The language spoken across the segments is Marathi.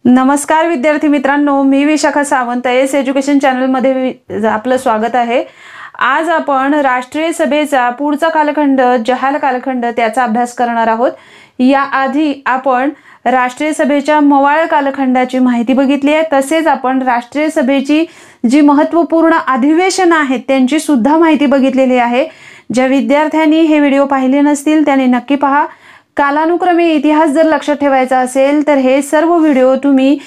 नमस्कार विद्यार्थी मित्रांनो, मी Vishakha Sawant S education channel मध्ये आपलं स्वागत आहे। आज आपण राष्ट्रीय सभेचा पुढचा कालखंड जहाल कालखंड त्याचा अभ्यास करणार आहोत। याआधी आपण राष्ट्रीय सभेच्या मवाळ कालखंडाची माहिती बघितली आहे, तसेच आपण राष्ट्रीय सभेची जी महत्त्वपूर्ण अधिवेशने आहेत त्यांची सुद्धा माहिती बघितलेली आहे। ज्या विद्यार्थ्यांनी हे व्हिडिओ पाहिले नसतील त्यांनी नक्की पहा। कालानुक्रमे इतिहास जर लक्षात ठेवायचा असेल तर हे सर्व व्हिडिओ तुम्ही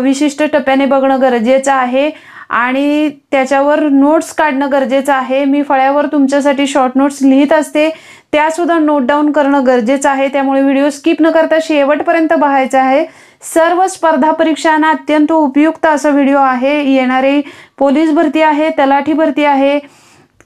विशिष्ट टप्प्याने बघणं गरजेचं आहे आणि त्याच्यावर नोट्स काढणं गरजेचं आहे। मी फळ्यावर तुमच्यासाठी शॉर्ट नोट्स लिहित असते, त्या सुद्धा नोट डाऊन करणं गरजेचं आहे। त्यामुळे व्हिडिओ स्किप न करता शेवटपर्यंत बघायचा आहे। सर्व स्पर्धा परीक्षांना अत्यंत उपयुक्त असा व्हिडिओ आहे। येणारी पोलीस भरती आहे, तलाठी भरती आहे,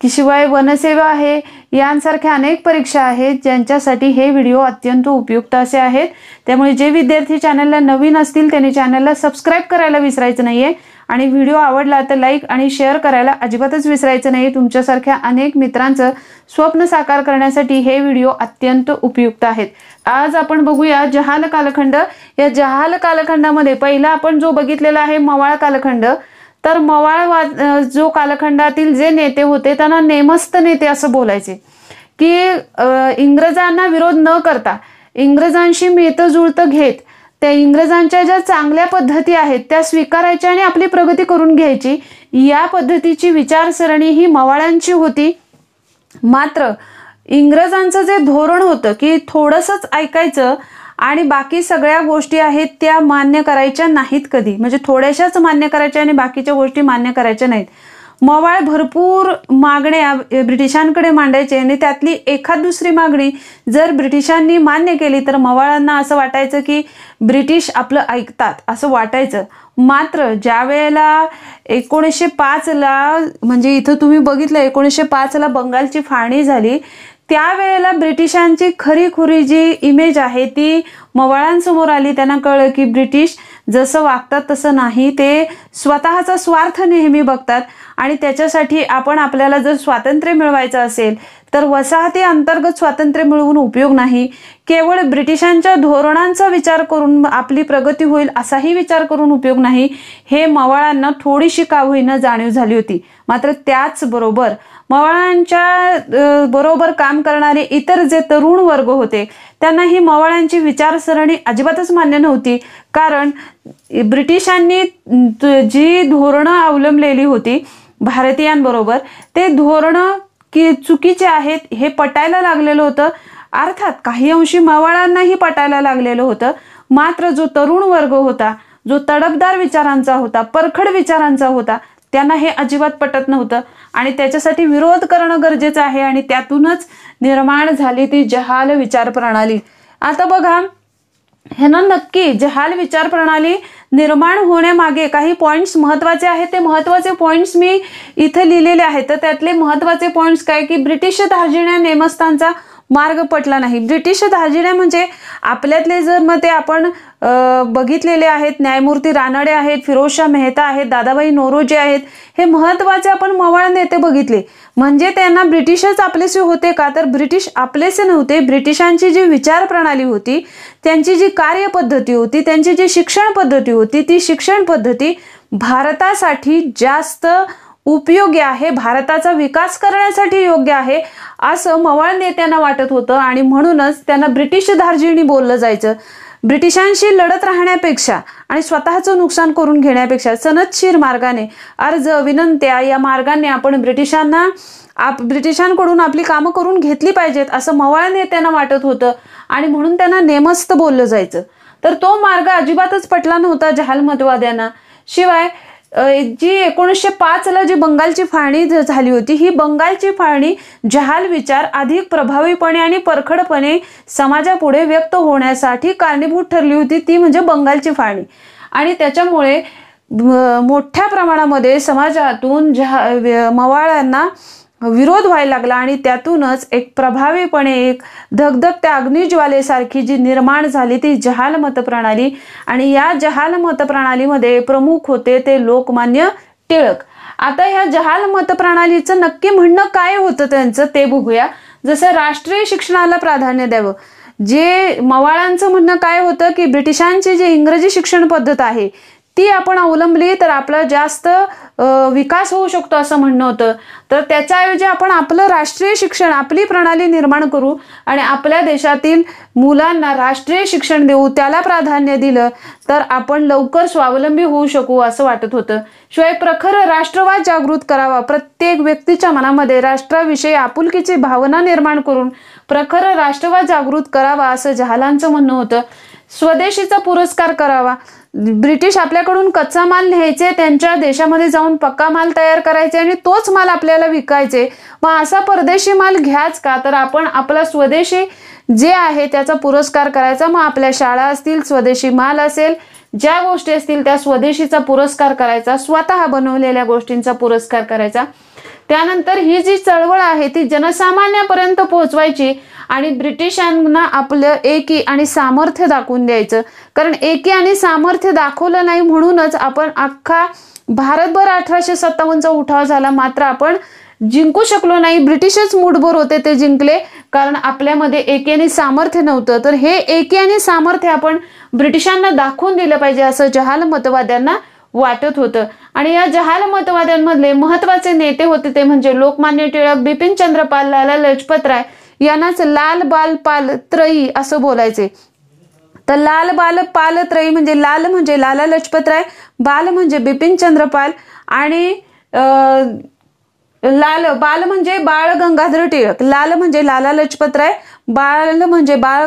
शिवाय वनसेवा आहे, यांसारख्या अनेक परीक्षा आहेत ज्यांच्यासाठी हे व्हिडिओ अत्यंत उपयुक्त असे आहेत। त्यामुळे जे विद्यार्थी चॅनलला नवीन असतील त्यांनी चॅनलला सबस्क्राइब करायला विसरायचं नाहीये आणि व्हिडिओ आवडला तर लाईक आणि शेअर करायला अजिबातच विसरायचं नाही। तुमच्यासारख्या अनेक मित्रांचं स्वप्न साकार करण्यासाठी हे व्हिडिओ अत्यंत उपयुक्त आहेत। आज आपण बघूया जहाल कालखंड। या जहाल कालखंडामध्ये पहिला आपण जो बघितलेला आहे मवाळ कालखंड। तर मवाळ जो कालखंडातील जे नेते होते त्यांना नेमस्त नेते असं बोलायचे की इंग्रजांना विरोध न करता इंग्रजांशी मिळतं जुळतं घेत त्या इंग्रजांच्या ज्या चांगल्या पद्धती आहेत त्या स्वीकारायच्या आणि आपली प्रगती करून घ्यायची, या पद्धतीची विचारसरणी ही मवाळांची होती। मात्र इंग्रजांचं जे धोरण होतं की थोडंसंच ऐकायचं आणि बाकी सगळ्या गोष्टी आहेत त्या मान्य करायच्या नाहीत कधी, म्हणजे थोड्याशाच मान्य करायच्या आणि बाकीच्या गोष्टी मान्य करायच्या नाहीत। मवाळ भरपूर मागण्या ब्रिटिशांकडे मांडायचे आणि त्यातली एखाद दुसरी मागणी जर ब्रिटिशांनी मान्य केली तर मवाळांना असं वाटायचं की ब्रिटिश आपलं ऐकतात असं वाटायचं। मात्र ज्या वेळेला 1905 ला, म्हणजे इथं तुम्ही बघितलं 1905 ला बंगालची फाळणी झाली, त्यावेळेला ब्रिटिशांची खरीखुरी जी इमेज आहे ती मवाळांसमोर आली। त्यांना कळलं की ब्रिटिश जसं वागतात तसं नाही, ते स्वतःचा स्वार्थ नेहमी बघतात आणि त्याच्यासाठी आपल्याला जर स्वातंत्र्य मिळवायचं असेल तर वसाहती अंतर्गत स्वातंत्र्य मिळवून उपयोग नाही, केवळ ब्रिटिशांच्या धोरणांचा विचार करून आपली प्रगती होईल असाही विचार करून उपयोग नाही, हे मवाळांना थोडीशी का होईना जाणीव झाली होती। मात्र त्याचबरोबर मवाळांच्या बरोबर काम करणारे इतर जे तरुण वर्ग होते त्यांना ही मवाळांची विचारसरणी अजिबातच मान्य नव्हती, कारण ब्रिटिशांनी जी धोरणं अवलंबलेली होती भारतीयांबरोबर ते धोरणं की चुकीचे आहेत हे पटायला लागलेलं होतं। अर्थात काही अंशी मवाळांनाही पटायला लागलेलं होतं, मात्र जो तरुण वर्ग होता, जो तडफदार विचारांचा होता, परखड विचारांचा होता, त्यांना हे अजिबात पटत नव्हतं आणि त्याच्यासाठी विरोध करणं गरजेचं आहे आणि त्यातूनच निर्माण झाली ती जहाल विचार प्रणाली। आता बघा, ह्यांना नक्की जहाल विचार प्रणाली निर्माण होण्यामागे काही पॉइंट्स महत्त्वाचे आहेत। ते महत्त्वाचे पॉइंट्स मी इथे लिहिलेले आहेत। तर त्यातले महत्त्वाचे पॉइंट्स काय की ब्रिटिश धार्जिण्या नेमस्थांचा मार्ग पटला नाही। ब्रिटिश धार्जिण्या म्हणजे आपल्यातले जर मग ते आपण बघितलेले आहेत, न्यायमूर्ती रानडे आहेत, फिरोजशाह मेहता आहेत, दादाभाई नौरोजी आहेत, हे महत्त्वाचे आपण मवाळ नेते बघितले। म्हणजे त्यांना ब्रिटिशच आपलेसे होते का, तर ब्रिटिश आपलेसे नव्हते। ब्रिटिशांची जी विचार प्रणाली होती, त्यांची जी कार्यपद्धती होती, त्यांची जी शिक्षण पद्धती होती, ती शिक्षण पद्धती भारतासाठी जास्त उपयोगी आहे, भारताचा विकास करण्यासाठी योग्य आहे असं मवाळ नेत्यांना वाटत होतं आणि म्हणूनच त्यांना ब्रिटिश धार्जिणी बोललं जायचं। ब्रिटिशांशी लढत राहण्यापेक्षा आणि स्वतःचं नुकसान करून घेण्यापेक्षा सनदशीर मार्गाने अर्ज विनंत्या या मार्गाने आपण ब्रिटिशांकडून आपली कामं करून घेतली पाहिजेत असं मवाळ नेत्यांना वाटत होतं आणि म्हणून त्यांना नेमस्त बोललं जायचं। तर तो मार्ग अजिबातच पटला नव्हता जहाल मतवाद्यांना। शिवाय जी 1905 ला जी बंगालची फाळणी झाली होती, ही बंगालची फाळणी जहाल विचार अधिक प्रभावीपणे आणि परखडपणे समाजापुढे व्यक्त होण्यासाठी कारणीभूत ठरली होती, ती म्हणजे बंगालची फाळणी। आणि त्याच्यामुळे मोठ्या प्रमाणामध्ये समाजातून मवाळांना विरोध व्हायला लागला आणि त्यातूनच एक प्रभावीपणे एक धगधगत्या अग्निज्वालेसारखी जी निर्माण झाली ती जहाल मतप्रणाली। आणि या जहाल मतप्रणालीमध्ये प्रमुख होते ते लोकमान्य टिळक। आता ह्या जहाल मतप्रणालीचं नक्की म्हणणं काय होतं त्यांचं ते बघूया। जसं राष्ट्रीय शिक्षणाला प्राधान्य द्यावं, जे मवाळांचं म्हणणं काय होतं की ब्रिटिशांची जी इंग्रजी शिक्षण पद्धत आहे ती आपण अवलंबली तर आपला जास्त विकास होऊ शकतो असं म्हणणं होतं. तर त्याच्याऐवजी आपण आपलं राष्ट्रीय शिक्षण, आपली प्रणाली निर्माण करू आणि आपल्या देशातील मुलांना राष्ट्रीय शिक्षण देऊ, त्याला प्राधान्य दिलं तर आपण लवकर स्वावलंबी होऊ शकू असं वाटत होतं. शिवाय प्रखर राष्ट्रवाद जागृत करावा, प्रत्येक व्यक्तीच्या मनामध्ये राष्ट्राविषयी आपुलकीची भावना निर्माण करून प्रखर राष्ट्रवाद जागृत करावा असं जहालांचं म्हणणं होतं. स्वदेशीचा पुरस्कार करावा, ब्रिटिश आपल्याकडून कच्चा माल न्यायचे, त्यांच्या देशामध्ये जाऊन पक्का माल तयार करायचे आणि तोच माल आपल्याला विकायचे. मग असा परदेशी माल घ्याच का, तर आपण आपला स्वदेशी जे आहे त्याचा पुरस्कार करायचा. मग आपल्या शाळा असतील, स्वदेशी माल असेल, ज्या गोष्टी असतील त्या स्वदेशीचा पुरस्कार करायचा, स्वतः बनवलेल्या गोष्टींचा पुरस्कार करायचा. त्यानंतर ही जी चळवळ आहे ती जनसामान्यापर्यंत पोहोचवायची आणि ब्रिटिशांना आपलं एकी आणि सामर्थ्य दाखवून द्यायचं. कारण एकी आणि सामर्थ्य दाखवलं नाही म्हणूनच आपण अख्खा भारतभर 1857चा उठाव झाला, मात्र आपण जिंकू शकलो नाही. ब्रिटिशच मूठभर होते, ते जिंकले कारण आपल्यामध्ये एकी आणि सामर्थ्य नव्हतं. तर हे एकी आणि सामर्थ्य आपण ब्रिटिशांना दाखवून दिलं पाहिजे असं जहाल मतवाद्यांना वाटत होतं. आणि या जहाल मतवाद्यांमधले महत्वाचे नेते होते ते म्हणजे लोकमान्य टिळक, बिपिनचंद्र पाल, लाला लजपत राय यांनाच लाल बाल पाल त्रयी असं बोलायचे. तर लाल बाल पाल त्रयी म्हणजे लाल म्हणजे लाला लजपत राय, बाल म्हणजे बिपिनचंद्र पाल आणि बाल म्हणजे बाळ गंगाधर टिळक, लाल म्हणजे लाला लजपत राय, बाल म्हणजे बाळ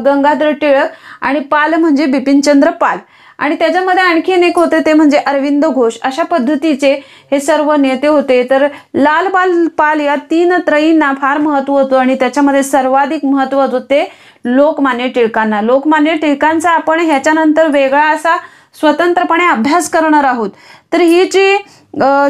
गंगाधर टिळक आणि पाल म्हणजे बिपिनचंद्र पाल. आणि त्याच्यामध्ये आणखीन एक होते ते म्हणजे अरविंद घोष. अशा पद्धतीचे हे सर्व नेते होते. तर लाल बाल पाल या 3 त्रयींना फार महत्व होतं आणि त्याच्यामध्ये सर्वाधिक महत्व होते लोकमान्य टिळकांना. लोकमान्य टिळकांचा आपण ह्याच्यानंतर वेगळा असा स्वतंत्रपणे अभ्यास करणार आहोत. तर ही जी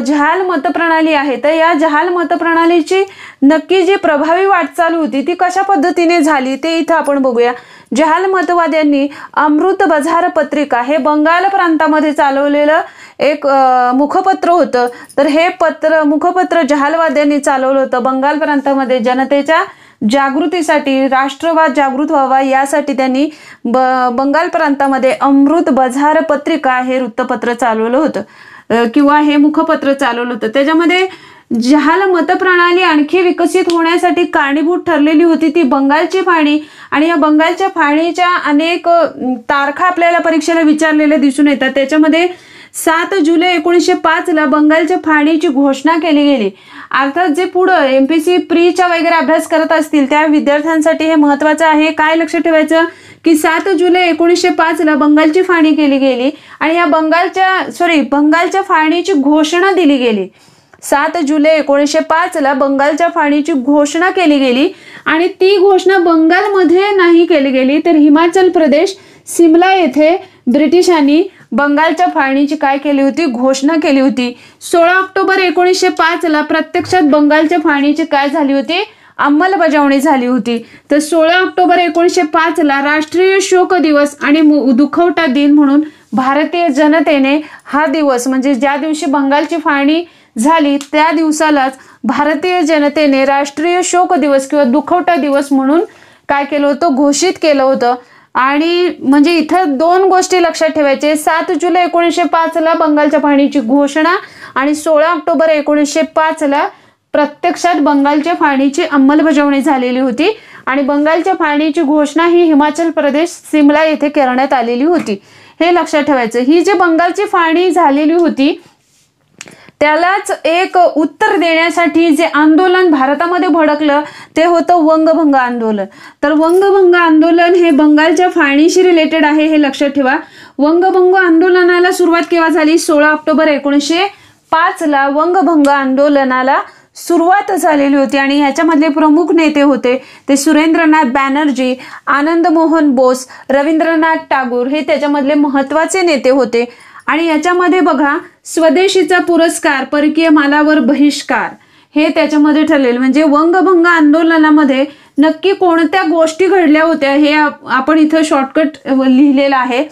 जहाल मतप्रणाली आहे तर या जहाल मतप्रणालीची नक्की जी प्रभावी वाटचाल होती ती कशा पद्धतीने झाली ते इथं आपण बघूया. जहाल मतवाद्यांनी अमृत बझार पत्रिका हे बंगाल प्रांतामध्ये चालवलेलं एक मुखपत्र होतं. तर हे मुखपत्र जहालवाद्यांनी चालवलं होतं. बंगाल प्रांतामध्ये जनतेच्या जागृतीसाठी, राष्ट्रवाद जागृत व्हावा यासाठी त्यांनी बंगाल प्रांतामध्ये अमृत बझार पत्रिका हे वृत्तपत्र चालवलं होतं किंवा हे मुखपत्र चालवलं होतं. त्याच्यामध्ये जहाल मतप्रणाली आणखी विकसित होण्यासाठी कारणीभूत ठरलेली होती ती बंगालची फाळणी. आणि या बंगालच्या फाळणीच्या अनेक तारखा आपल्याला परीक्षेला विचारलेल्या दिसून येतात. त्याच्यामध्ये 7 जुलै 1905 बंगालच्या फाळणीची घोषणा केली गेली. अर्थात जे पुढं MPSC प्रीचा वगैरे अभ्यास करत असतील त्या विद्यार्थ्यांसाठी हे महत्वाचं आहे. काय लक्षात ठेवायचं की 7 जुलै 1905 बंगालची फाळणी केली गेली आणि या बंगालच्या फाळणीची घोषणा दिली गेली. 7 जुलै 1905 बंगालच्या फाळणीची घोषणा केली गेली आणि ती घोषणा बंगालमध्ये नाही केली गेली तर हिमाचल प्रदेश सिमला येथे ब्रिटिशांनी बंगालच्या फाळणीची काय केली होती, घोषणा केली होती. 16 ऑक्टोबर 1905 प्रत्यक्षात बंगालच्या फाळणीची काय झाली होती, अंमलबजावणी झाली होती. तर 16 ऑक्टोबर 1905 राष्ट्रीय शोक दिवस आणि दुखवटा दिन म्हणून भारतीय जनतेने हा दिवस म्हणजे ज्या दिवशी बंगालची फाळणी झाली त्या दिवसालाच भारतीय जनतेने राष्ट्रीय शोक दिवस किंवा दुखवटा दिवस म्हणून काय केलं होतं, घोषित केलं होतं. आणि म्हणजे इथं 2 गोष्टी लक्षात ठेवायचे. 7 जुलै 1905 बंगालच्या फाळणीची घोषणा आणि 16 ऑक्टोबर 1905 प्रत्यक्षात बंगालच्या फाळणीची अंमलबजावणी झालेली होती. आणि बंगालच्या फाळणीची घोषणा ही हिमाचल प्रदेश सिमला येथे करण्यात आलेली होती. हे लक्षात ठेवायचं. ही जी बंगालची फाळणी झालेली होती त्यालाच एक उत्तर देण्यासाठी जे आंदोलन भारतामध्ये भडकलं ते होतं वंगभंग आंदोलन. तर वंगभंग आंदोलन हे बंगालच्या फाळणीशी रिलेटेड आहे, हे लक्षात ठेवा. वंगभंग आंदोलनाला सुरुवात केव्हा झाली, 16 ऑक्टोबर 1905 वंगभंग आंदोलनाला सुरुवात झालेली होती. आणि ह्याच्यामधले प्रमुख नेते होते ते सुरेंद्रनाथ बॅनर्जी, आनंद मोहन बोस, रवींद्रनाथ टागोर हे त्याच्यामधले महत्वाचे नेते होते. आणि याच्यामध्ये बघा स्वदेशीचा पुरस्कार, परकीय मालावर बहिष्कार हे त्याच्यामध्ये ठरलेलं. म्हणजे वंगभंग आंदोलनामध्ये नक्की कोणत्या गोष्टी घडल्या होत्या हे आपण इथं शॉर्टकट लिहिलेलं आहे.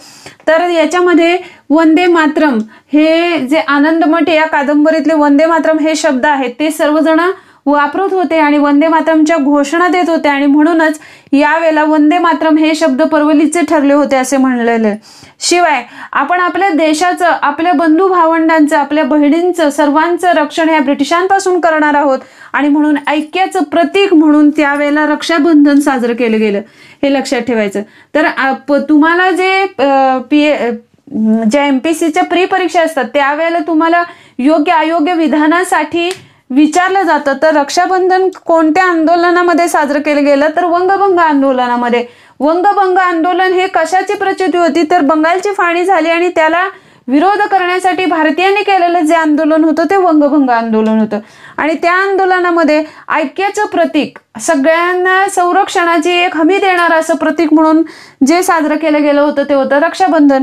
तर याच्यामध्ये वंदे मातरम हे जे आनंदमठ या कादंबरीतले वंदे मातरम हे शब्द आहेत ते सर्वजण वापरत होते आणि वंदे मातरमच्या घोषणा देत होते आणि म्हणूनच यावेळेला वंदे मातरम हे शब्द परवलीचे ठरले होते असे म्हणलेले. शिवाय आपण आपल्या देशाचं, आपल्या बंधू भावंडांचं, आपल्या बहिणींचं, सर्वांचं रक्षण या ब्रिटिशांपासून करणार आहोत आणि म्हणून ऐक्याचं प्रतीक म्हणून त्यावेळेला रक्षाबंधन साजरं केलं गेलं, हे लक्षात ठेवायचं. तर तुम्हाला ज्या MPSCच्या प्री परीक्षा असतात त्यावेळेला तुम्हाला योग्य अयोग्य विधानासाठी विचारलं जातं. तर रक्षाबंधन कोणत्या आंदोलनामध्ये साजरं केलं गेलं, तर वंगभंग आंदोलनामध्ये. वंगभंग आंदोलन हे कशाची प्रचिती होती, तर बंगालची फाळणी झाली आणि त्याला विरोध करण्यासाठी भारतीयांनी केलेलं जे आंदोलन होतं ते वंगभंग आंदोलन होतं. आणि त्या आंदोलनामध्ये ऐक्याचं प्रतीक, सगळ्यांना संरक्षणाची एक हमी देणारं असं प्रतीक म्हणून जे साजरं केलं गेलं होतं ते होतं रक्षाबंधन.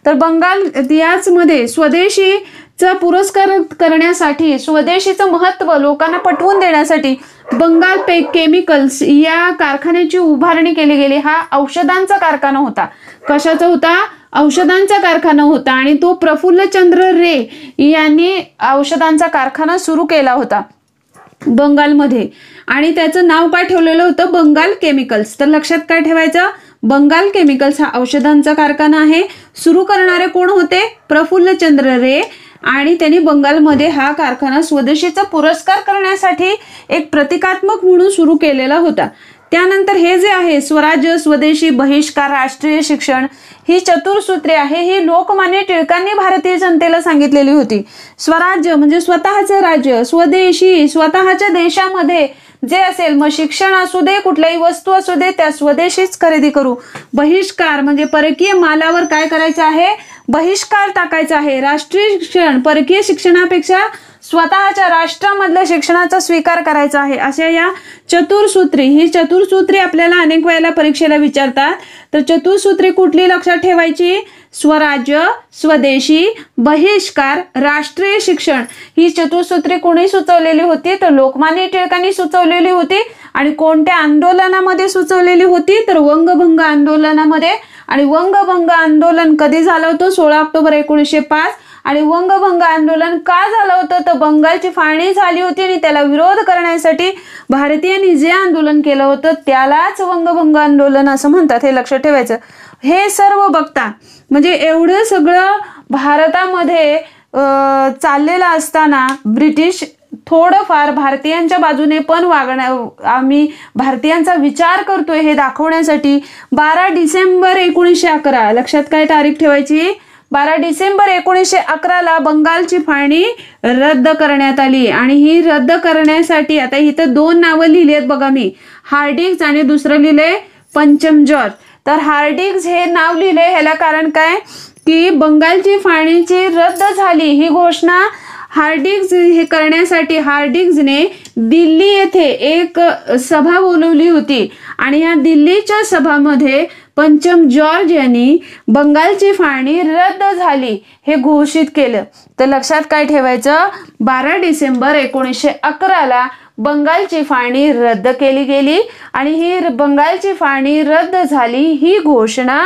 तर बंगाल याचमध्ये स्वदेशीचा पुरस्कार करण्यासाठी, स्वदेशीचं महत्त्व लोकांना पटवून देण्यासाठी बंगाल केमिकल्स या कारखान्याची उभारणी केली गेली. हा औषधांचा कारखाना होता. कशाचा होता? औषधांचा कारखाना होता आणि तो प्रफुल्लचंद्र रे यांनी औषधांचा कारखाना सुरू केला होता बंगालमध्ये आणि त्याचं नाव काय ठेवलेलं होतं? बंगाल केमिकल्स. तर लक्षात काय ठेवायचं? बंगाल केमिकल्स हा औषधांचा कारखाना आहे. सुरू करणारे कोण होते? प्रफुल्लचंद्र रे. आणि त्यांनी बंगालमध्ये हा कारखाना स्वदेशीचा पुरस्कार करण्यासाठी एक प्रतिकात्मक म्हणून सुरू केलेला होता. त्यानंतर हे जे आहे स्वराज्य, स्वदेशी, बहिष्कार, राष्ट्रीय शिक्षण ही चतुर्सूत्रे आहे, ही लोकमान्य टिळकांनी भारतीय जनतेला सांगितलेली होती. स्वराज्य म्हणजे स्वतःचं राज्य, स्वदेशी स्वतःच्या देशामध्ये जे असेल, मग शिक्षण असू दे, कुठल्याही वस्तू असू दे, त्या स्वदेशीच खरेदी करू. बहिष्कार म्हणजे परकीय मालावर काय करायचं आहे? बहिष्कार टाकायचा आहे. राष्ट्रीय शिक्षण, परकीय शिक्षणापेक्षा स्वतःच्या राष्ट्रामधल्या शिक्षणाचा स्वीकार करायचा आहे. अशा या चतुर्सूत्री, ही चतुर्सूत्री आपल्याला अनेक वेळेला परीक्षेला विचारतात. तर चतुर्सूत्री कुठली लक्षात ठेवायची? स्वराज्य, स्वदेशी, बहिष्कार, राष्ट्रीय शिक्षण ही चतुर्सूत्री कोणी सुचवलेली होती? तर लोकमान्य टिळकांनी सुचवलेली होती. आणि कोणत्या आंदोलनामध्ये सुचवलेली होती? तर वंगभंग आंदोलनामध्ये. आणि वंगभंग आंदोलन कधी झालं होतं? 16 ऑक्टोबर 1905. आणि वंगभंग आंदोलन का झालं होतं? तर बंगालची फाळणी झाली होती आणि त्याला विरोध करण्यासाठी भारतीयांनी जे आंदोलन केलं होतं त्यालाच वंगभंग आंदोलन असं म्हणतात, हे लक्षात ठेवायचं. हे सर्व बघता म्हणजे एवढं सगळं भारतामध्ये चाललेलं असताना ब्रिटिश थोडंफार भारतीयांच्या बाजूने पण आम्ही भारतीयांचा विचार करतोय हे दाखवण्यासाठी 12 डिसेंबर 1911 लक्षात काय तारीख ठेवायची? 12 डिसेंबर 1911 बंगालची फाळणी रद्द करण्यात आली. आणि ही रद्द करण्यासाठी आता इथं 2 नावं लिहिली आहेत बघा मी, हार्डिंग्ज आणि दुसरं लिहिलंय पंचम जॉर्ज. तर हार्डिंग्ज हे नाव लिहिले, ह्याला कारण काय की बंगालची फाळणीची रद्द झाली ही घोषणा हार्डिंग्ज हे करण्यासाठी हार्डिंग्जने दिल्ली येथे एक सभा बोलवली होती आणि या दिल्लीच्या सभामध्ये पंचम जॉर्ज यांनी बंगालची फाळणी रद्द झाली हे घोषित केलं. तर लक्षात काय ठेवायचं? 12 डिसेंबर 1911 बंगालची फाळणी रद्द केली गेली आणि ही बंगालची फाळणी रद्द झाली ही घोषणा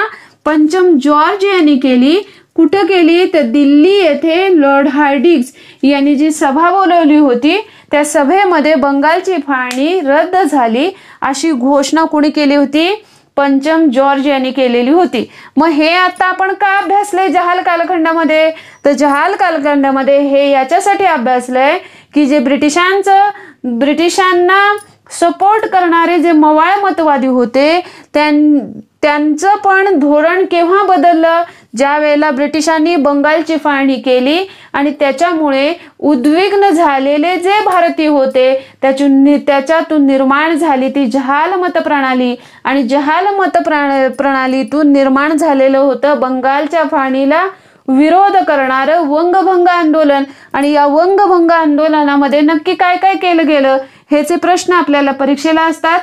पंचम जॉर्ज यांनी केली. कुठं केली? तर दिल्ली येथे लॉर्ड हार्डिंग्ज यांनी जी सभा बोलवली होती त्या सभेमध्ये बंगालची फाळणी रद्द झाली अशी घोषणा कोणी केली होती? पंचम जॉर्ज यांनी केलेली होती. मग हे आता आपण का अभ्यासलंय जहाल कालखंडामध्ये? तर जहाल कालखंडामध्ये हे याच्यासाठी अभ्यासलंय की जे ब्रिटिशांना सपोर्ट करणारे जे मवाळ मतवादी होते त्यांचं पण धोरण केव्हा बदललं? ज्या वेळेला ब्रिटिशांनी बंगालची फाळणी केली आणि त्याच्यामुळे उद्विग्न झालेले जे भारतीय होते त्याच्यातून निर्माण झाली ती जहाल मत प्रणाली. आणि जहाल मत प्रणालीतून निर्माण झालेलं होतं बंगालच्या फाळणीला विरोध करणारं वंगभंग आंदोलन. आणि या वंगभंग आंदोलनामध्ये नक्की काय काय केलं गेलं ह्याचे प्रश्न आपल्याला परीक्षेला असतात.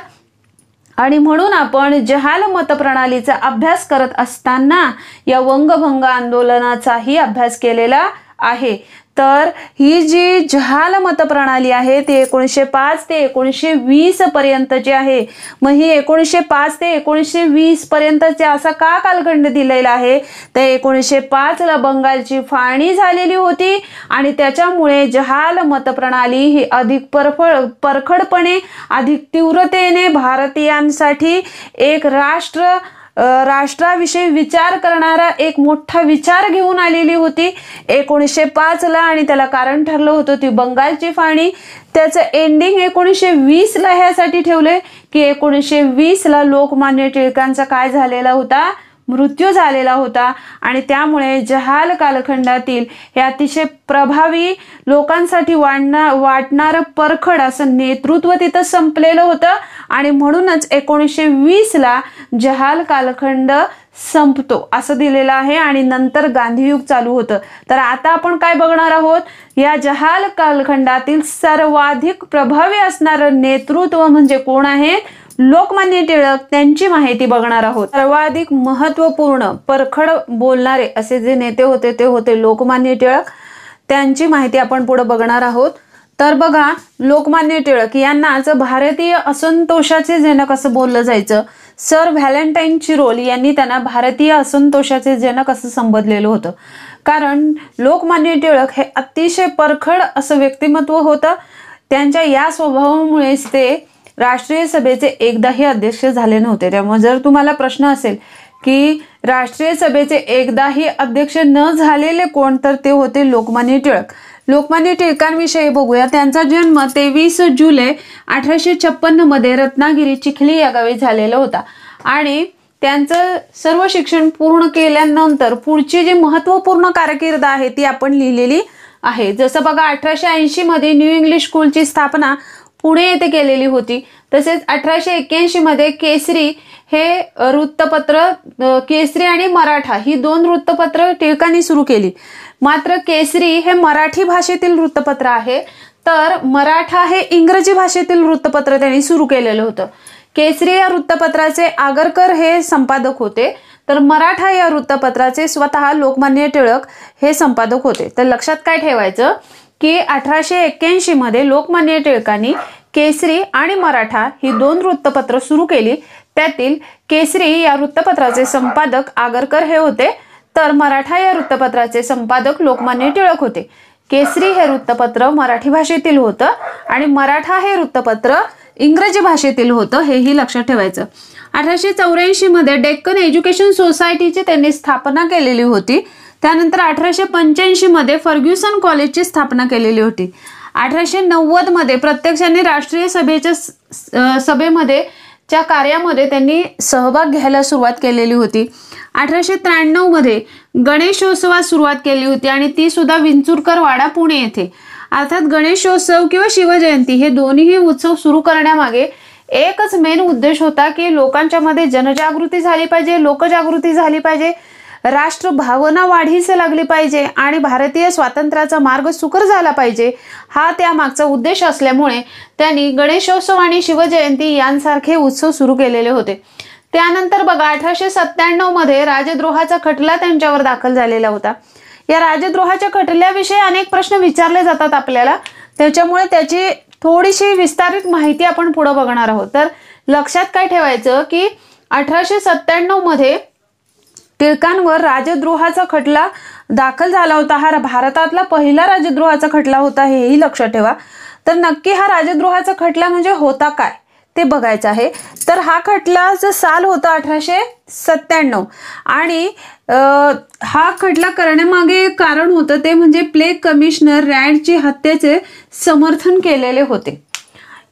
आणि म्हणून आपण जहाल मत प्रणालीचा अभ्यास करत असताना या वंगभंग आंदोलनाचाही अभ्यास केलेला आहे. तर ही जी जहाल मतप्रणाली आहे ती 1905 ते 1920 पर्यंतची आहे. मग ही 1905 ते 1920 पर्यंतचा असा का कालखंड दिलेला आहे, तर 1905 ला बंगालची फाळणी झालेली होती आणि त्याच्यामुळे जहाल मतप्रणाली ही अधिक परखडपणे, अधिक तीव्रतेने भारतीयांसाठी एक राष्ट्राविषयी विचार करणारा एक मोठा विचार घेऊन आलेली होती 1905 ला. आणि त्याला कारण ठरलं होतं ती बंगालची फाळणी. त्याचं एंडिंग 1920 ला ह्यासाठी ठेवले की 1920 ला लोकमान्य टिळकांचा काय झालेला होता, मृत्यू झालेला होता. आणि त्यामुळे जहाल कालखंडातील हे अतिशय प्रभावी, लोकांसाठी वाटणारं परखड असं नेतृत्व तिथं संपलेलं होतं आणि म्हणूनच 1920 ला जहाल कालखंड संपतो असं दिलेलं आहे आणि नंतर गांधीयुग चालू होतं. तर आता आपण काय बघणार आहोत, या जहाल कालखंडातील सर्वाधिक प्रभावी असणारं नेतृत्व म्हणजे कोण आहे, लोकमान्य टिळक, त्यांची माहिती बघणार आहोत. सर्वाधिक महत्वपूर्ण परखड बोलणारे असे जे नेते होते ते होते लोकमान्य टिळक. त्यांची माहिती आपण पुढे बघणार आहोत. तर बघा, लोकमान्य टिळक यांनाच भारतीय असंतोषाचे जनक असं बोललं जायचं. सर व्हॅलेंटाईन चिरोल यांनी त्यांना भारतीय असंतोषाचे जनक असं संबोधलेलं होतं. कारण लोकमान्य टिळक हे अतिशय परखड असं व्यक्तिमत्व होतं. त्यांच्या या स्वभावामुळेच ते राष्ट्रीय सभेचे एकदाही अध्यक्ष झाले नव्हते. त्यामुळे जर तुम्हाला प्रश्न असेल की राष्ट्रीय सभेचे एकदाही अध्यक्ष न झालेले कोण, तर ते होते लोकमान्य टिळक. लोकमान्य टिळकांविषयी बघूया. त्यांचा जन्म 23 जुलै 1856 मध्ये रत्नागिरी चिखली या गावी झालेला होता आणि त्यांचं सर्व शिक्षण पूर्ण केल्यानंतर पुढची जी महत्वपूर्ण कारकीर्द आहे ती आपण लिहिलेली आहे. जसं बघा, 1880 मध्ये न्यू इंग्लिश स्कूलची स्थापना पुणे येथे केलेली होती. तसेच 1881 मध्ये केसरी हे वृत्तपत्र, केसरी आणि मराठा ही दोन वृत्तपत्र टिळकांनी सुरू केली. मात्र केसरी हे मराठी भाषेतील वृत्तपत्र आहे, तर मराठा हे इंग्रजी भाषेतील वृत्तपत्र त्यांनी सुरू केलेलं होतं. केसरी या वृत्तपत्राचे आगरकर हे संपादक होते, तर मराठा या वृत्तपत्राचे स्वतः लोकमान्य टिळक हे संपादक होते. तर लक्षात काय ठेवायचं की 1881 मध्ये लोकमान्य टिळकांनी केसरी आणि मराठा ही दोन वृत्तपत्र सुरू केली. त्यातील केसरी या वृत्तपत्राचे संपादक आगरकर हे होते, तर मराठा या वृत्तपत्राचे संपादक लोकमान्य टिळक होते. केसरी हे वृत्तपत्र मराठी भाषेतील होतं आणि मराठा हे वृत्तपत्र इंग्रजी भाषेतील होतं, हेही लक्षात ठेवायचं. 1884 मध्ये डेक्कन एज्युकेशन सोसायटीची त्यांनी स्थापना केलेली होती. त्यानंतर 1885 मध्ये फर्ग्युसन कॉलेजची स्थापना केलेली होती. 1890 मध्ये प्रत्यक्षाने राष्ट्रीय सभेमध्ये च्या कार्यामध्ये त्यांनी सहभाग घ्यायला सुरुवात केलेली होती. 1893 मध्ये गणेशोत्सवास सुरुवात केली होती आणि ती सुद्धा विंचुरकर वाडा पुणे येथे. अर्थात गणेशोत्सव किंवा शिवजयंती हे दोन्ही उत्सव सुरू करण्यामागे एकच मेन उद्देश होता की लोकांच्या मध्ये जनजागृती झाली पाहिजे, लोकजागृती झाली पाहिजे, राष्ट्र भावना वाढीस लागली पाहिजे आणि भारतीय स्वातंत्र्याचा मार्ग सुकर झाला पाहिजे, हा त्यामागचा उद्देश असल्यामुळे त्यांनी गणेशोत्सव आणि शिवजयंती यांसारखे उत्सव सुरू केलेले होते. त्यानंतर बघा, 1897 मध्ये राजद्रोहाचा खटला त्यांच्यावर दाखल झालेला होता. या राजद्रोहाच्या खटल्याविषयी अनेक प्रश्न विचारले जातात आपल्याला, त्याच्यामुळे त्याची थोडीशी विस्तारित माहिती आपण पुढे बघणार आहोत. तर लक्षात काय ठेवायचं की 1897 मध्ये टिळकांवर राजद्रोहाचा खटला दाखल झाला होता. हा भारतातला पहिला राजद्रोहाचा खटला होता, हेही लक्षात ठेवा. तर नक्की हा राजद्रोहाचा खटला म्हणजे होता काय ते बघायचं आहे. तर हा खटलाचं साल होता 1897 आणि हा खटला करण्यामागे कारण होतं ते म्हणजे प्लेग कमिशनर रँडची हत्येचे समर्थन केलेले होते.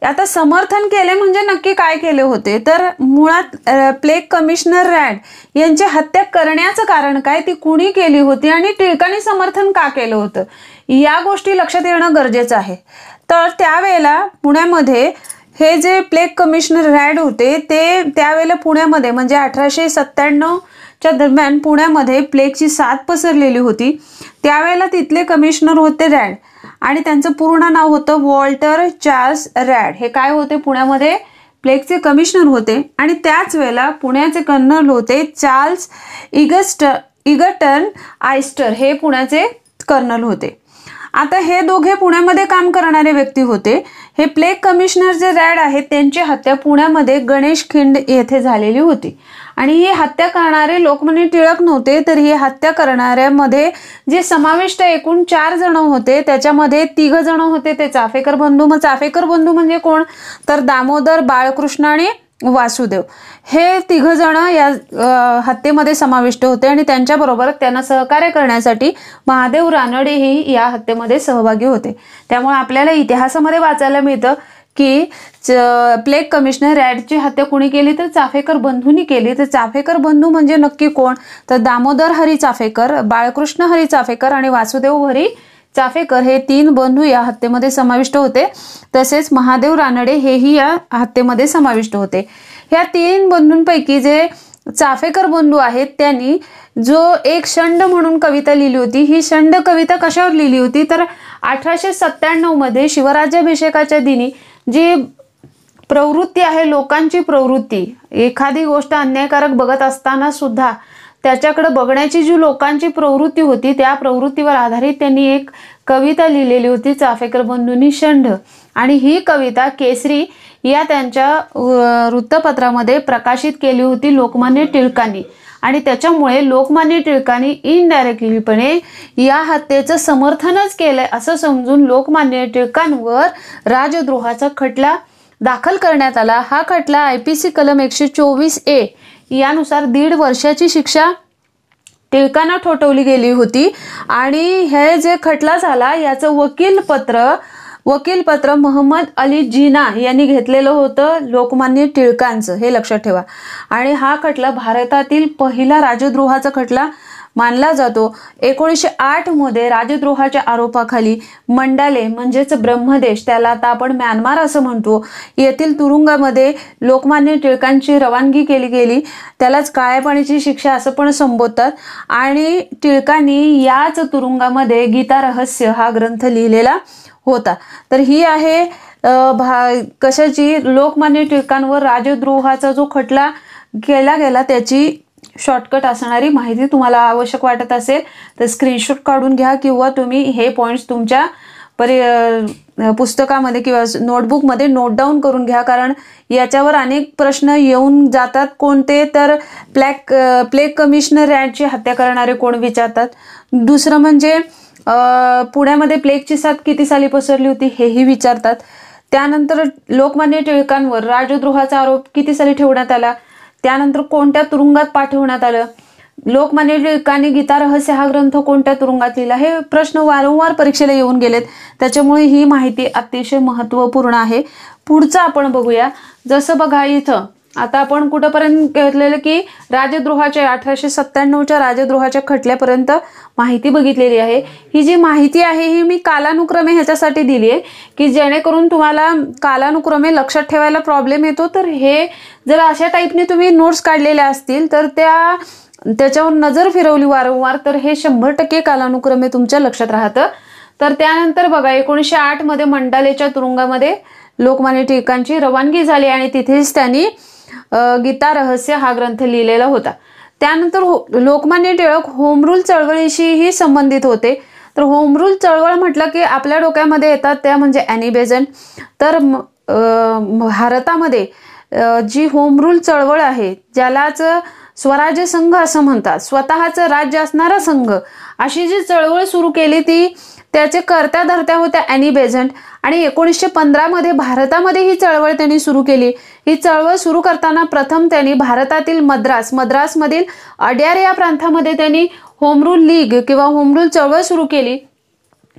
आता समर्थन केले म्हणजे नक्की काय केले होते, तर मुळात प्लेग कमिशनर रँड यांची हत्या करण्याचं कारण काय, ती कुणी केली होती आणि टिळकांनी समर्थन का केलं होतं, या गोष्टी लक्षात येणं गरजेचं आहे. तर त्यावेळेला पुण्यामध्ये हे जे प्लेग कमिशनर रँड होते ते त्यावेळेला पुण्यामध्ये म्हणजे 1897च्या दरम्यान पुण्यामध्ये प्लेगची साथ पसरलेली होती. त्यावेळेला तिथले कमिशनर होते रँड आणि त्यांचं पूर्ण नाव होतं वॉल्टर चार्ल्स रँड. हे काय होते, पुण्यामध्ये प्लेगचे कमिशनर होते आणि त्याच वेळेला पुण्याचे कर्नल होते चार्ल्स इगर्टन आयस्टर, हे पुण्याचे कर्नल होते. आता हे दोघे पुण्यामध्ये काम करणारे व्यक्ती होते। हे प्लेग कमिशनर जे रॅड आहेत त्यांची हत्या पुण्यामध्ये गणेश खिंड येथे झालेली होती आणि ही हत्या करणारे लोकमान्य टिळक नव्हते, तर ही हत्या करणाऱ्यामध्ये जे समाविष्ट एकूण 4 जण होते त्याच्यामध्ये 3 जण होते ते चाफेकर बंधू। मग चाफेकर बंधू म्हणजे कोण, तर दामोदर, बाळकृष्ण आणि वासुदेव हे 3 जण या हत्येमध्ये समाविष्ट होते आणि त्यांच्याबरोबर त्यांना सहकार्य करण्यासाठी महादेव रानडे ही या हत्येमध्ये सहभागी होते। त्यामुळे आपल्याला इतिहासामध्ये वाचायला मिळतं की प्लेग कमिशनर रॅडची हत्या कोणी केली, तर चाफेकर बंधूंनी केली। तर चाफेकर बंधू म्हणजे नक्की कोण, तर दामोदर हरी चाफेकर, बाळकृष्ण हरी चाफेकर आणि वासुदेव हरी चाफेकर हे 3 बंधू या हत्येमध्ये समाविष्ट होते। तसेच महादेव रानडे हेही या हत्येमध्ये समाविष्ट होते। या 3 बंधूंपैकी जे चाफेकर बंधू आहेत त्यांनी जो एक शंड म्हणून कविता लिहिली होती, ही शंड कविता कशावर लिहिली होती, तर 1897 मध्ये शिवराज्याभिषेकाच्या दिनी जी प्रवृत्ती आहे, लोकांची प्रवृत्ती, एखादी गोष्ट अन्यायकारक बघत असताना सुद्धा त्याच्याकडे बघण्याची जी लोकांची प्रवृत्ती होती त्या प्रवृत्तीवर आधारित त्यांनी एक कविता लिहिलेली होती चाफेकर बंधूंनी, शंड। आणि ही कविता केसरी या त्यांच्या वृत्तपत्रामध्ये प्रकाशित केली होती लोकमान्य टिळकांनी आणि त्याच्यामुळे लोकमान्य टिळकांनी इनडायरेक्टलीपणे या हत्येचं समर्थनच केलंय असं समजून लोकमान्य टिळकांवर राजद्रोहाचा खटला दाखल करण्यात आला। हा खटला IPC कलम 124A यानुसार 1.5 वर्षाची शिक्षा टिळकांना ठोठवली गेली होती आणि हे जे खटला झाला याचं वकीलपत्र मोहम्मद अली जिना यांनी घेतलेलं होतं लोकमान्य टिळकांचं, हे लक्षात ठेवा। आणि हा खटला भारतातील पहिला राजद्रोहाचा खटला मानला जातो। 1908 मध्ये राजद्रोहाच्या आरोपाखाली मंडाले म्हणजेच ब्रह्मदेश, त्याला आता आपण म्यानमार असं म्हणतो, येथील तुरुंगामध्ये लोकमान्य टिळकांची रवानगी केली गेली। त्यालाच काळ्या पाण्याची शिक्षा असं पण संबोधतात आणि टिळकांनी याच तुरुंगामध्ये गीता रहस्य हा ग्रंथ लिहिलेला होता। तर ही आहे कशाची, लोकमान्य टिळकांवर राजद्रोहाचा जो खटला केला गेला त्याची शॉर्टकट असणारी माहिती तुम्हाला आवश्यक वाटत असेल तर स्क्रीनशॉट काढून घ्या किंवा तुम्ही हे पॉइंट्स तुमच्या पुस्तकामध्ये किंवा नोटबुकमध्ये नोट डाऊन करून घ्या, कारण याच्यावर अनेक प्रश्न येऊन जातात। कोणते, तर प्लेग कमिशनर रॅडची हत्या करणारे कोण विचारतात। दुसरं म्हणजे पुण्यामध्ये प्लेगची साथ किती साली पसरली होती हेही विचारतात। त्यानंतर लोकमान्य टिळकांवर राजद्रोहाचा आरोप किती साली ठेवण्यात आला, त्यानंतर कोणत्या तुरुंगात पाठवण्यात आलं, लोकमान्य टिळकांनी गीता रहस्य हा ग्रंथ कोणत्या तुरुंगात लिहिला, हे प्रश्न वारंवार परीक्षेला येऊन गेलेत। त्याच्यामुळे ही माहिती अतिशय महत्त्वपूर्ण आहे। पुढचं आपण बघूया। जसं बघा इथं आता आपण कुठपर्यंत घेतलेलं की राजद्रोहाच्या 1897च्या राजद्रोहाच्या खटल्यापर्यंत माहिती बघितलेली आहे। ही जी माहिती आहे ही मी कालानुक्रमे ह्याच्यासाठी दिली आहे की जेणेकरून तुम्हाला कालानुक्रमे लक्षात ठेवायला प्रॉब्लेम येतो। तर हे जर अशा टाईपने तुम्ही नोट्स काढलेल्या असतील तर त्याच्यावर नजर फिरवली वारंवार तर हे 100% कालानुक्रमे तुमच्या लक्षात राहतं। तर त्यानंतर बघा 1908 मध्ये मंडालेच्या तुरुंगामध्ये लोकमान्य टिळकांची रवानगी झाली आणि तिथेच त्यांनी गीता रहस्य हा ग्रंथ लिहिलेला होता। त्यानंतर लोकमान्य टिळक होम रूल चळवळीशीही संबंधित होते। तर होम रूल चळवळ म्हटलं की आपल्या डोक्यामध्ये येतात त्या म्हणजे ॲनी बेझंट। तर भारतामध्ये जी होम रूल चळवळ आहे ज्यालाच स्वराज्य संघ असं म्हणतात, स्वतःचं राज्य असणारा संघ, अशी जी चळवळ सुरू केली ती त्याचे कर्त्या धर्त्या होत्या ॲनी बेझंट आणि 1915 मध्ये भारतामध्ये ही चळवळ त्यांनी सुरू केली। ही चळवळ सुरू करताना प्रथम त्यांनी भारतातील मद्रासमधील अड्यार या प्रांतामध्ये त्यांनी होम रूल लीग किंवा होम रूल चळवळ सुरू केली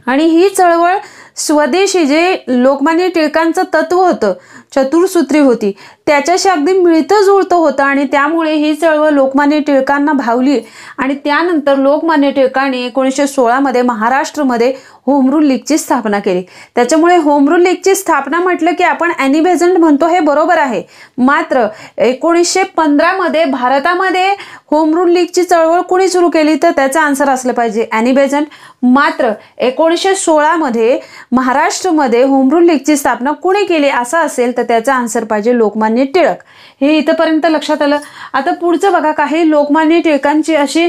आणि ही चळवळ स्वदेशी जे लोकमान्य टिळकांचं तत्व होतं, चतुर्सूत्री होती, त्याच्याशी अगदी मिळतं जुळतं होतं आणि त्यामुळे ही चळवळ लोकमान्य टिळकांना भावली आणि त्यानंतर लोकमान्य टिळकांनी 1916 मध्ये महाराष्ट्रामध्ये होम रूल लीगची स्थापना केली। त्याच्यामुळे होम रूल लीगची स्थापना म्हटलं की आपण ॲनी बेझंट म्हणतो हे बरोबर आहे, मात्र 1915 मध्ये भारतामध्ये होम रूल लीगची चळवळ कोणी सुरू केली तर त्याचं आन्सर असलं पाहिजे ॲनी बेझंट। मात्र 1916 मध्ये महाराष्ट्रामध्ये होम रूल लीगची स्थापना कोणी केली असं असेल तर त्याचा आन्सर पाहिजे लोकमान्य टिळक। हे इथपर्यंत लक्षात आलं। आता पुढचं बघा, काही लोकमान्य टिळकांची अशी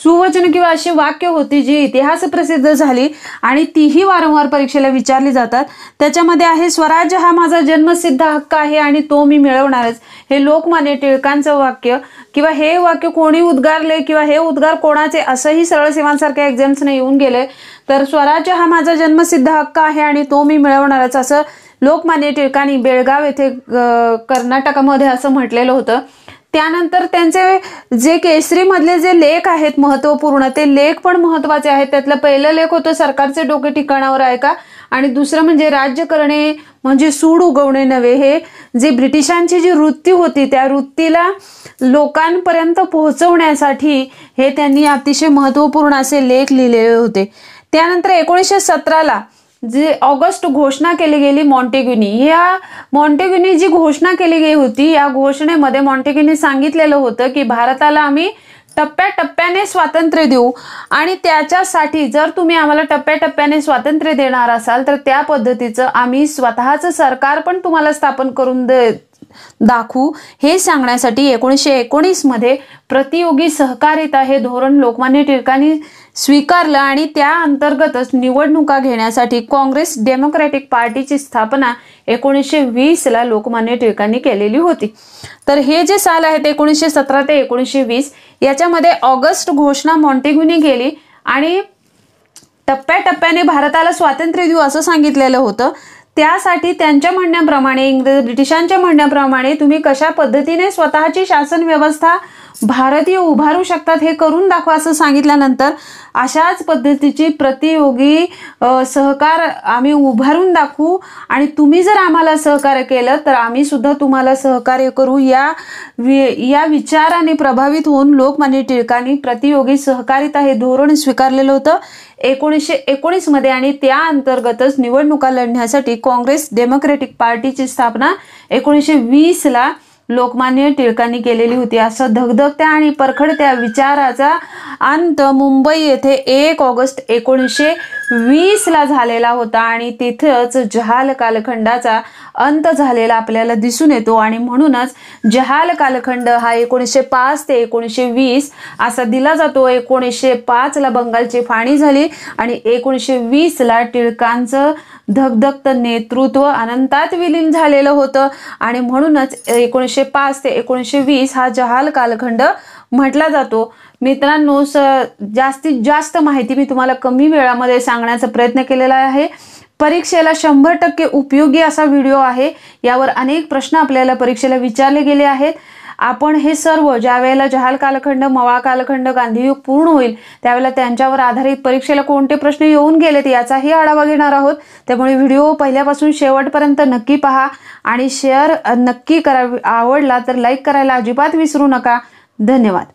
सुवचन किंवा अशी वाक्य होती जी इतिहास प्रसिद्ध झाली आणि तीही वारंवार परीक्षेला विचारली जातात. त्याच्यामध्ये आहे स्वराज्य हा माझा जन्मसिद्ध हक्क आहे आणि तो मी मिळवणारच. हे लोकमान्य टिळकांचं वाक्य किंवा हे वाक्य कोणी उद्गारले किंवा हे उद्गार कोणाचे असंही सरळ सेवांसारख्या एक्झाम्सने येऊन गेले. तर स्वराज्य हा माझा जन्मसिद्ध हक्क आहे आणि तो मी मिळवणारच असं लोकमान्य टिळकांनी बेळगाव येथे कर्नाटकामध्ये असं म्हटलेलं होतं. त्यानंतर त्यांचे जे केसरी मधले जे लेख आहेत महत्वपूर्ण, ते लेख पण महत्वाचे आहेत. त्यातलं पहिलं लेख होतं सरकारचे डोके ठिकाणावर आहे का, आणि दुसरं म्हणजे राज्य करणे म्हणजे सूड उगवणे नव्हे. हे जे ब्रिटिशांची जी वृत्ती होती त्या वृत्तीला लोकांपर्यंत पोहोचवण्यासाठी हे त्यांनी अतिशय महत्वपूर्ण असे लेख लिहिलेले होते. त्यानंतर 1917ला जे ऑगस्ट घोषणा केली गेली मॉन्टेग्यूनी, या मॉन्टेग्यूनी जी घोषणा केली गेली होती, या घोषणेमध्ये मॉन्टेग्यूनी सांगितलेलं होतं की भारताला आम्ही टप्प्याटप्प्याने स्वातंत्र्य देऊ आणि त्याच्यासाठी जर तुम्ही आम्हाला टप्प्याटप्प्याने स्वातंत्र्य देणार असाल तर त्या पद्धतीचं आम्ही स्वतःचं सरकार पण तुम्हाला स्थापन करून दाखवू, हे सांगण्यासाठी 1919 मध्ये प्रतियोगी सहकारिता हे धोरण लोकमान्य टिळकांनी स्वीकारलं आणि त्या अंतर्गतच निवडणुका घेण्यासाठी काँग्रेस डेमोक्रॅटिक पार्टीची स्थापना 1920ला लोकमान्य टिळकांनी केलेली होती. तर हे जे साल आहेत 1917 ते 1920, याच्यामध्ये ऑगस्ट घोषणा मॉन्टेग्यूनी केली आणि टप्प्याटप्प्याने भारताला स्वातंत्र्य देऊ असं सांगितलेलं होतं. त्यासाठी त्यांच्या म्हणण्याप्रमाणे, ब्रिटिशांच्या म्हणण्याप्रमाणे तुम्ही कशा पद्धतीने स्वतःची शासन व्यवस्था भारतीय उभारू शकतात हे करून दाखवा असं सांगितल्यानंतर अशाच पद्धतीची प्रतियोगी सहकार आम्ही उभारून दाखवू आणि तुम्ही जर आम्हाला सहकार्य केलं तर आम्ही सुद्धा तुम्हाला सहकार्य करू, या विचाराने प्रभावित होऊन लोकमान्य टिळकांनी प्रतियोगी सहकारिता हे धोरण स्वीकारलेलं होतं 1919 मध्ये आणि त्या अंतर्गतच निवडणुका लढण्यासाठी काँग्रेस डेमोक्रॅटिक पार्टीची स्थापना 1920ला लोकमान्य टिळकांनी केलेली होती. असं धगधगत्या आणि परखडत्या विचाराचा अंत मुंबई येथे 1 ऑगस्ट 1920ला झालेला होता आणि तिथेच जहाल कालखंडाचा अंत झालेला आपल्याला दिसून येतो आणि म्हणूनच जहाल कालखंड हा 1905 ते 1920 असा दिला जातो. 1905ला बंगालची फाळणी झाली आणि 1920ला टिळकांचं धगधगतं नेतृत्व अनंतात विलीन झालेलं होतं आणि म्हणूनच 1905 ते 1920 हा जहाल कालखंड म्हटला जातो. मित्रांनो, जास्तीत जास्त माहिती मी तुम्हाला कमी वेळामध्ये सांगण्याचा प्रयत्न केलेला आहे. परीक्षेला 100% उपयोगी असा व्हिडिओ आहे. यावर अनेक प्रश्न आपल्याला परीक्षेला विचारले गेले आहेत. आपण हे सर्व ज्या वेळेला जहाल कालखंड, मवाळ कालखंड, गांधीयुग पूर्ण होईल त्यावेळेला त्यांच्यावर आधारित परीक्षेला कोणते प्रश्न येऊन गेलेत याचाही आढावा घेणार आहोत. त्यामुळे व्हिडिओ पहिल्यापासून शेवटपर्यंत नक्की पहा आणि शेअर नक्की करा. आवडला तर लाईक करायला अजिबात विसरू नका. धन्यवाद.